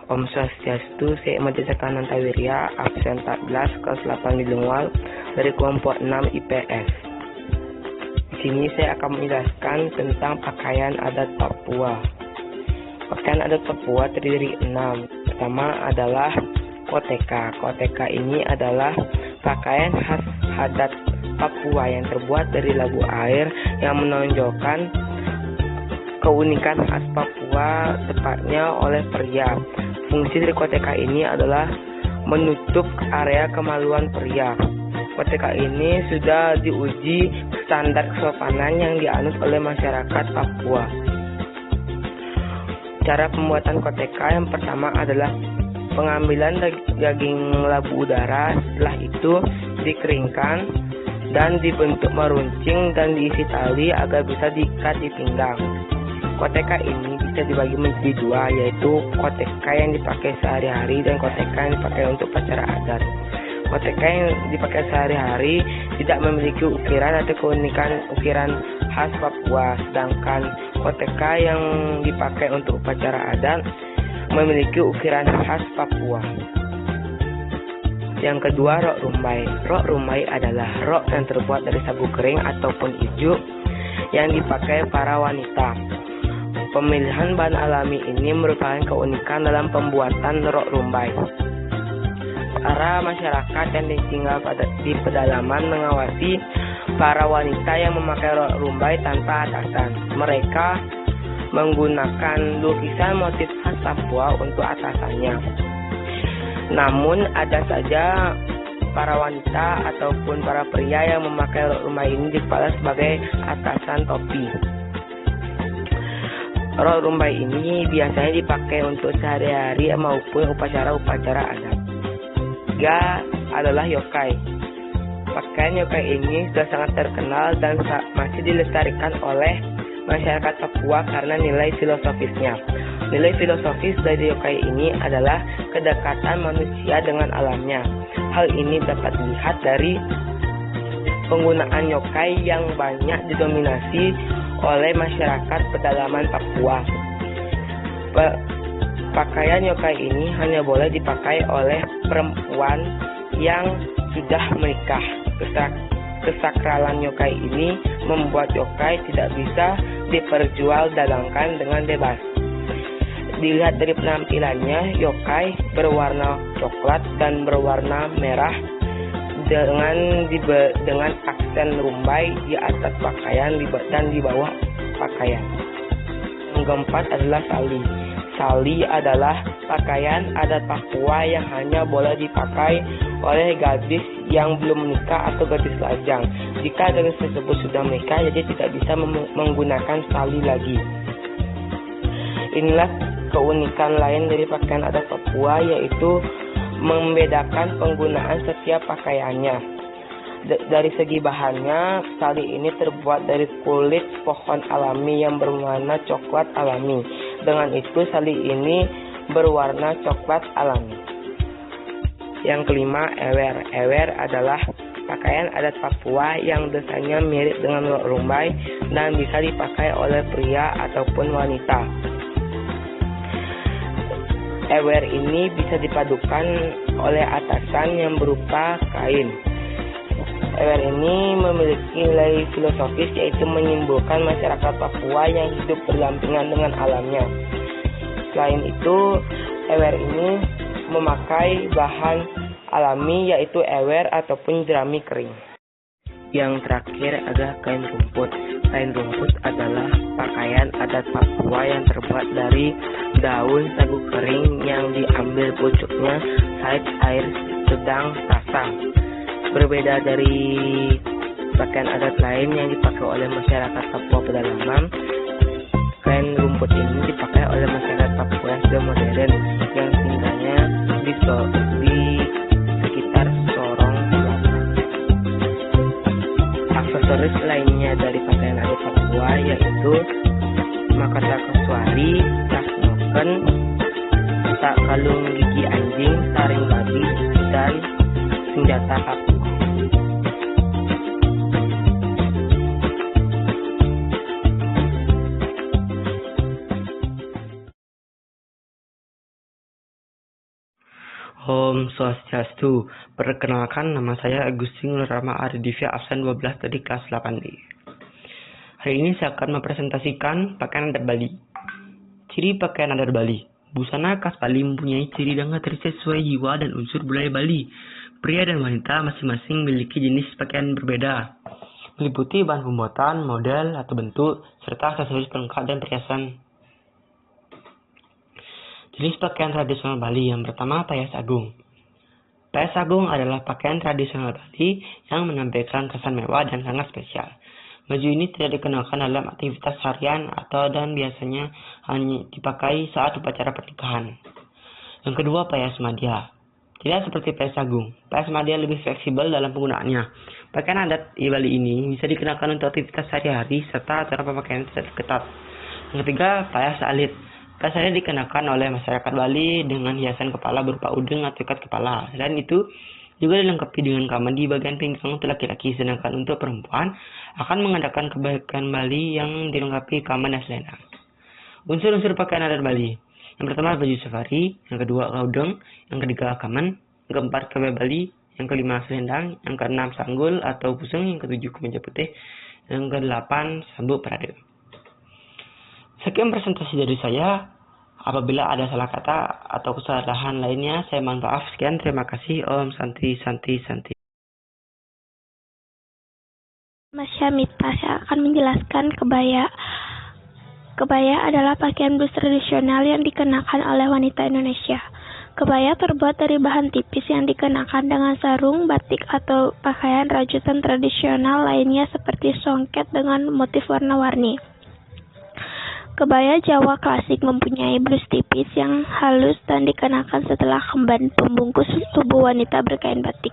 Om Swastiastu, saya Majasa Nantawirya, absen 14, kelas 8 bilingual dari kelompok 6 IPS. Di sini saya akan menjelaskan tentang pakaian adat Papua. Pakaian adat Papua terdiri dari 6. Pertama adalah koteka. Koteka ini adalah pakaian khas adat Papua yang terbuat dari labu air yang menonjolkan keunikan khas Papua, tepatnya oleh pria. Fungsi dari koteka ini adalah menutup area kemaluan pria. Koteka ini sudah diuji standar kesopanan yang dianut oleh masyarakat Papua. Cara pembuatan koteka yang pertama adalah pengambilan daging labu udara. Setelah itu dikeringkan dan dibentuk meruncing dan diisi tali agar bisa diikat di pinggang. Koteka ini bisa dibagi menjadi dua, yaitu koteka yang dipakai sehari-hari dan koteka yang dipakai untuk upacara adat. Koteka yang dipakai sehari-hari tidak memiliki ukiran atau keunikan ukiran khas Papua, sedangkan koteka yang dipakai untuk upacara adat memiliki ukiran khas Papua. Yang kedua, rok rumbai. Rok rumbai adalah rok yang terbuat dari sagu kering ataupun ijuk yang dipakai para wanita. Pemilihan bahan alami ini merupakan keunikan dalam pembuatan rok rumbai. Para masyarakat yang tinggal di pedalaman mengawasi para wanita yang memakai rok rumbai tanpa atasan. Mereka menggunakan lukisan motif khas Papua untuk atasannya. Namun ada saja para wanita ataupun para pria yang memakai rok rumbai ini di kepala sebagai atasan topi. Rok rumbai ini biasanya dipakai untuk sehari-hari maupun upacara-upacara adat. Tiga adalah yokai. Pakaian yokai ini sudah sangat terkenal dan masih dilestarikan oleh masyarakat Papua karena nilai filosofisnya. Nilai filosofis dari yokai ini adalah kedekatan manusia dengan alamnya. Hal ini dapat dilihat dari penggunaan yokai yang banyak didominasi oleh masyarakat pedalaman Papua. Pakaian yokai ini hanya boleh dipakai oleh perempuan yang sudah menikah. Kesakralan yokai ini membuat yokai tidak bisa diperjualbelikan dengan bebas. Dilihat dari penampilannya, yokai berwarna coklat dan berwarna merah dengan aksen rumbai di atas pakaian dan di bawah pakaian. Yang keempat adalah sali. Sali adalah pakaian adat Papua yang hanya boleh dipakai oleh gadis yang belum menikah atau gadis lajang. Jika gadis tersebut sudah menikah, jadi tidak bisa menggunakan sali lagi. Inilah keunikan lain dari pakaian adat Papua, yaitu membedakan penggunaan setiap pakaiannya. Dari segi bahannya, sali ini terbuat dari kulit pohon alami yang berwarna coklat alami. Dengan itu, sali ini berwarna coklat alami. Yang kelima, ewer. Ewer adalah pakaian adat Papua yang desainnya mirip dengan rok rumbai dan bisa dipakai oleh pria ataupun wanita. Ewer ini bisa dipadukan oleh atasan yang berupa kain. Ewer ini memiliki nilai filosofis, yaitu menyimbolkan masyarakat Papua yang hidup berdampingan dengan alamnya. Selain itu, ewer ini memakai bahan alami, yaitu ewer ataupun jerami kering. Yang terakhir adalah kain rumput. Kain rumput adalah pakaian adat Papua yang terbuat dari daun sagu kering yang diambil pucuknya saat air sedang pasang. Berbeda dari pakaian adat lain yang dipakai oleh masyarakat Papua pedalaman, kain rumput ini dipakai oleh masyarakat Papua yang sudah modern yang tinggalnya di sekitar Sorong, Selatan. Aksesoris lainnya dari pakaian adat Papua yaitu mahkota kasuari, tas noken, kalung gigi anjing, taring babi, dan senjata Papua. Om Swastiastu. Perkenalkan, nama saya Agustin Rama Aridivya, absen 12 dari kelas 8D. Hari ini saya akan mempresentasikan pakaian adat Bali. Ciri pakaian adat Bali. Busana khas Bali mempunyai ciri dan karakteristik sesuai jiwa dan unsur budaya Bali. Pria dan wanita masing-masing memiliki jenis pakaian berbeda, meliputi bahan pembuatan, model atau bentuk, serta aksesoris pelengkap dan perhiasan. Jenis pakaian tradisional Bali. Yang pertama, payas agung. Payas agung adalah pakaian tradisional Bali yang menampilkan kesan mewah dan sangat spesial. Baju ini tidak dikenakan dalam aktivitas harian dan biasanya hanya dipakai saat upacara pernikahan. Yang kedua, payas madya. Tidak seperti payas agung, payas madya lebih fleksibel dalam penggunaannya. Pakaian adat di Bali ini bisa dikenakan untuk aktivitas sehari-hari serta acara pemakaian tidak ketat. Yang ketiga, payas alit. Payas alit dikenakan oleh masyarakat Bali dengan hiasan kepala berupa udeng atau ikat kepala, dan itu juga dilengkapi dengan kamen di bagian pinggang untuk laki-laki, sedangkan untuk perempuan akan mengadakan kebaikan Bali yang dilengkapi kamen dan selendang. Unsur-unsur pakaian adat Bali. Yang pertama, baju safari. Yang kedua, udeng. Yang ketiga, kamen. Yang keempat, kebaya Bali. Yang kelima, selendang. Yang keenam, sanggul atau pusung. Yang ketujuh, kemeja putih. Yang kedelapan, sabuk parade. Sekian presentasi dari saya. Apabila ada salah kata atau kesalahan lainnya, saya mohon maaf. Sekian, terima kasih. Om Santi Santi Santi. Mas Syamita, saya akan menjelaskan kebaya. Kebaya adalah pakaian blus tradisional yang dikenakan oleh wanita Indonesia. Kebaya terbuat dari bahan tipis yang dikenakan dengan sarung, batik, atau pakaian rajutan tradisional lainnya seperti songket dengan motif warna-warni. Kebaya Jawa klasik mempunyai blus tipis yang halus dan dikenakan setelah kemban pembungkus tubuh wanita berkain batik.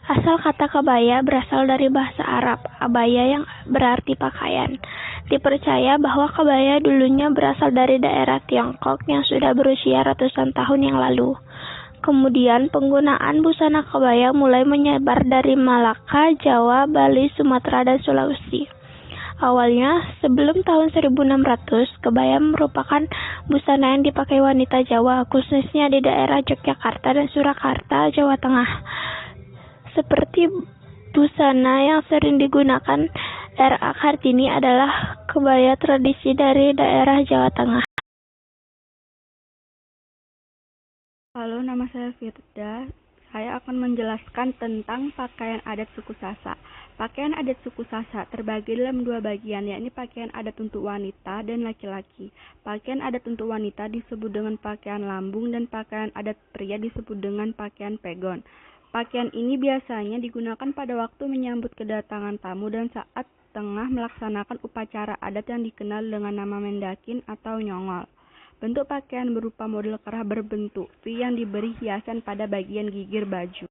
Asal kata kebaya berasal dari bahasa Arab, abaya yang berarti pakaian. Dipercaya bahwa kebaya dulunya berasal dari daerah Tiongkok yang sudah berusia ratusan tahun yang lalu. Kemudian penggunaan busana kebaya mulai menyebar dari Malaka, Jawa, Bali, Sumatera, dan Sulawesi. Awalnya, sebelum tahun 1600, kebaya merupakan busana yang dipakai wanita Jawa, khususnya di daerah Yogyakarta dan Surakarta, Jawa Tengah. Seperti busana yang sering digunakan R.A. Kartini adalah kebaya tradisi dari daerah Jawa Tengah. Halo, nama saya Firda. Saya akan menjelaskan tentang pakaian adat suku Sasak. Pakaian adat suku Sasak terbagi dalam dua bagian, yakni pakaian adat untuk wanita dan laki-laki. Pakaian adat untuk wanita disebut dengan pakaian lambung dan pakaian adat pria disebut dengan pakaian pegon. Pakaian ini biasanya digunakan pada waktu menyambut kedatangan tamu dan saat tengah melaksanakan upacara adat yang dikenal dengan nama mendakin atau nyongol. Bentuk pakaian berupa model kerah berbentuk V yang diberi hiasan pada bagian gigir baju.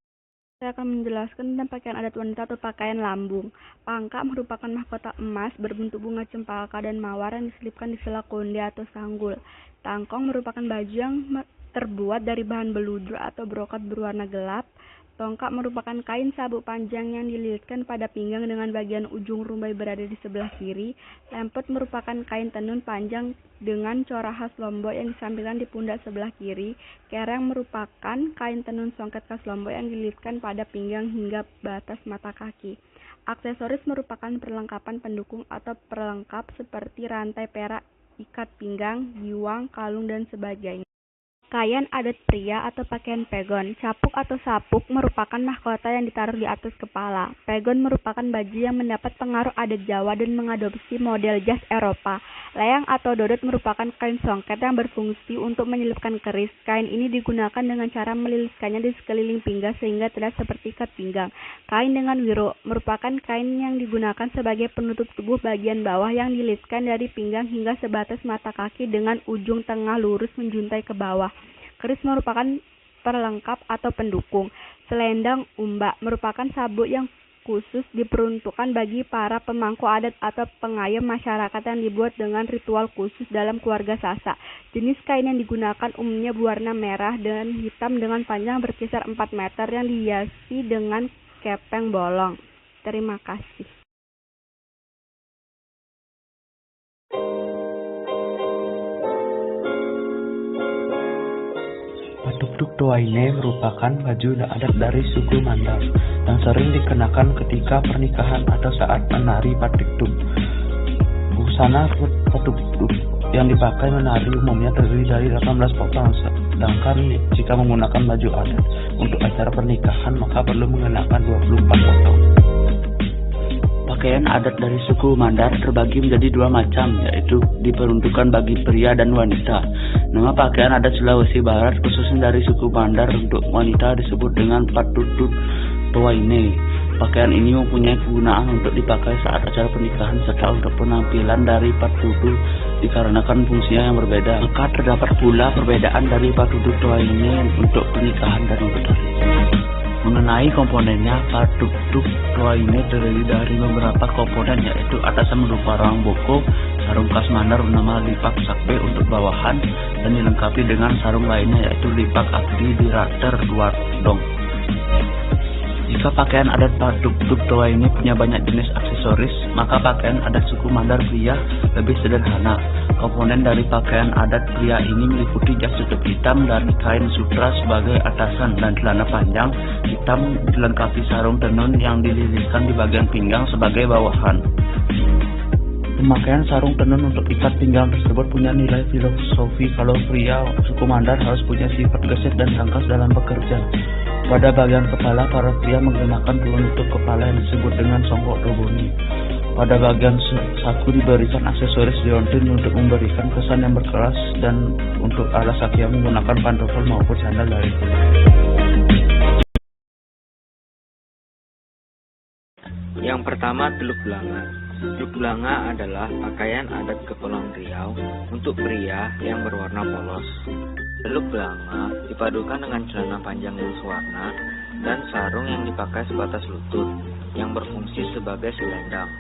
Saya akan menjelaskan tentang pakaian adat wanita atau pakaian lambung. Pangkak merupakan mahkota emas berbentuk bunga cempaka dan mawar yang diselipkan di sela konde atau sanggul. Tangkong merupakan baju yang terbuat dari bahan beludur atau brokat berwarna gelap. Tongkak merupakan kain sabuk panjang yang dililitkan pada pinggang dengan bagian ujung rumbai berada di sebelah kiri. Lempet merupakan kain tenun panjang dengan corak khas Lombok yang disampingkan di pundak sebelah kiri. Kereng merupakan kain tenun songket khas Lombok yang dililitkan pada pinggang hingga batas mata kaki. Aksesoris merupakan perlengkapan pendukung atau perlengkap seperti rantai perak, ikat pinggang, giwang, kalung, dan sebagainya. Pakaian adat pria atau pakaian pegon. Capuk atau sapuk merupakan mahkota yang ditaruh di atas kepala. Pegon merupakan baju yang mendapat pengaruh adat Jawa dan mengadopsi model jas Eropa. Layang atau dodot merupakan kain songket yang berfungsi untuk menyelipkan keris. Kain ini digunakan dengan cara melilitkannya di sekeliling pinggang sehingga terlihat seperti ikat pinggang. Kain dengan wiro merupakan kain yang digunakan sebagai penutup tubuh bagian bawah yang dililitkan dari pinggang hingga sebatas mata kaki dengan ujung tengah lurus menjuntai ke bawah. Keris merupakan perlengkap atau pendukung. Selendang umbak merupakan sabuk yang khusus diperuntukkan bagi para pemangku adat atau pengayom masyarakat yang dibuat dengan ritual khusus dalam keluarga Sasak. Jenis kain yang digunakan umumnya berwarna merah dan hitam dengan panjang berkisar 4 meter yang dihiasi dengan kepeng bolong. Terima kasih. Tuaine merupakan baju adat dari suku Mandar yang sering dikenakan ketika pernikahan atau saat menari padiktum. Busana padiktum yang dipakai menari umumnya terdiri dari 18 potong, sedangkan jika menggunakan baju adat untuk acara pernikahan maka perlu mengenakan 24 potong. Pakaian adat dari suku Mandar terbagi menjadi dua macam, yaitu diperuntukkan bagi pria dan wanita. Nama pakaian adat Sulawesi Barat khususnya dari suku Mandar untuk wanita disebut dengan Patutut Tuaine. Pakaian ini mempunyai kegunaan untuk dipakai saat acara pernikahan serta untuk penampilan dari Patutut dikarenakan fungsinya yang berbeda. Maka terdapat pula perbedaan dari Patutut Tuaine untuk pernikahan dan menari. Mengenai komponennya, Patutut Tuaine terdiri dari beberapa komponen, yaitu atasan berupa rang boko, sarung khas Mandar bernama lipak sakbe untuk bawahan, dan dilengkapi dengan sarung lainnya yaitu lipak abdi di rater duardong. Jika pakaian adat Patutut Tuaine punya banyak jenis aksesoris, maka pakaian adat suku Mandar pria lebih sederhana. Komponen dari pakaian adat pria ini meliputi jas tutup hitam dan kain sutra sebagai atasan dan celana panjang hitam dilengkapi sarung tenun yang dililitkan di bagian pinggang sebagai bawahan. Pemakaian sarung tenun untuk ikat pinggang tersebut punya nilai filosofi kalau pria suku Mandar harus punya sifat gesit dan tangkas dalam bekerja. Pada bagian kepala, para pria menggunakan penutup kepala yang disebut dengan songkok roboni. Pada bagian saku diberikan aksesoris liontin untuk memberikan kesan yang berkelas, dan untuk alas kaki yang menggunakan pantofel maupun sandal dari kulit. Yang pertama, teluk belanga. Teluk belanga adalah pakaian adat Kepulauan Riau untuk pria yang berwarna polos. Teluk belanga dipadukan dengan celana panjang yang sewarna dan sarung yang dipakai sebatas lutut yang berfungsi sebagai selendang.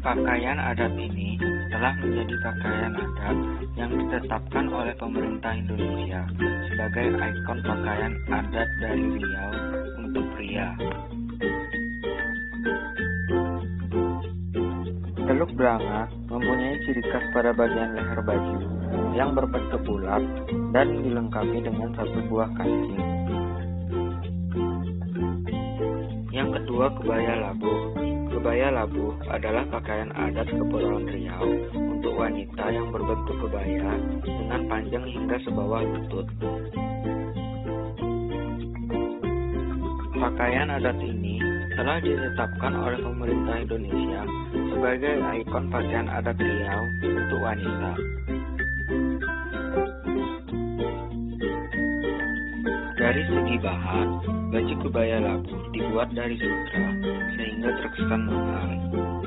Pakaian adat ini telah menjadi pakaian adat yang ditetapkan oleh pemerintah Indonesia sebagai ikon pakaian adat dari Riau untuk pria. Teluk belanga mempunyai ciri khas pada bagian leher baju yang berbentuk bulat dan dilengkapi dengan satu buah kancing. Yang kedua, kebaya labuh. Kebaya labuh adalah pakaian adat Kepulauan Riau untuk wanita yang berbentuk kebaya dengan panjang hingga sebawah lutut. Pakaian adat ini telah ditetapkan oleh pemerintah Indonesia sebagai ikon pakaian adat Riau untuk wanita. Dari segi bahan, baju kebaya labuh dibuat dari sutra sehingga terkesan mahal.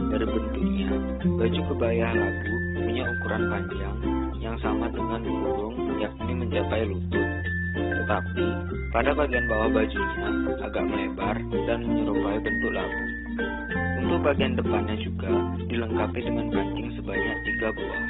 Dari bentuknya, baju kebaya labuh punya ukuran panjang yang sama dengan burung, yakni mencapai lutut. Tetapi pada bagian bawah bajunya agak melebar dan menyerupai bentuk labu. Untuk bagian depannya juga dilengkapi dengan kancing sebanyak 3 buah.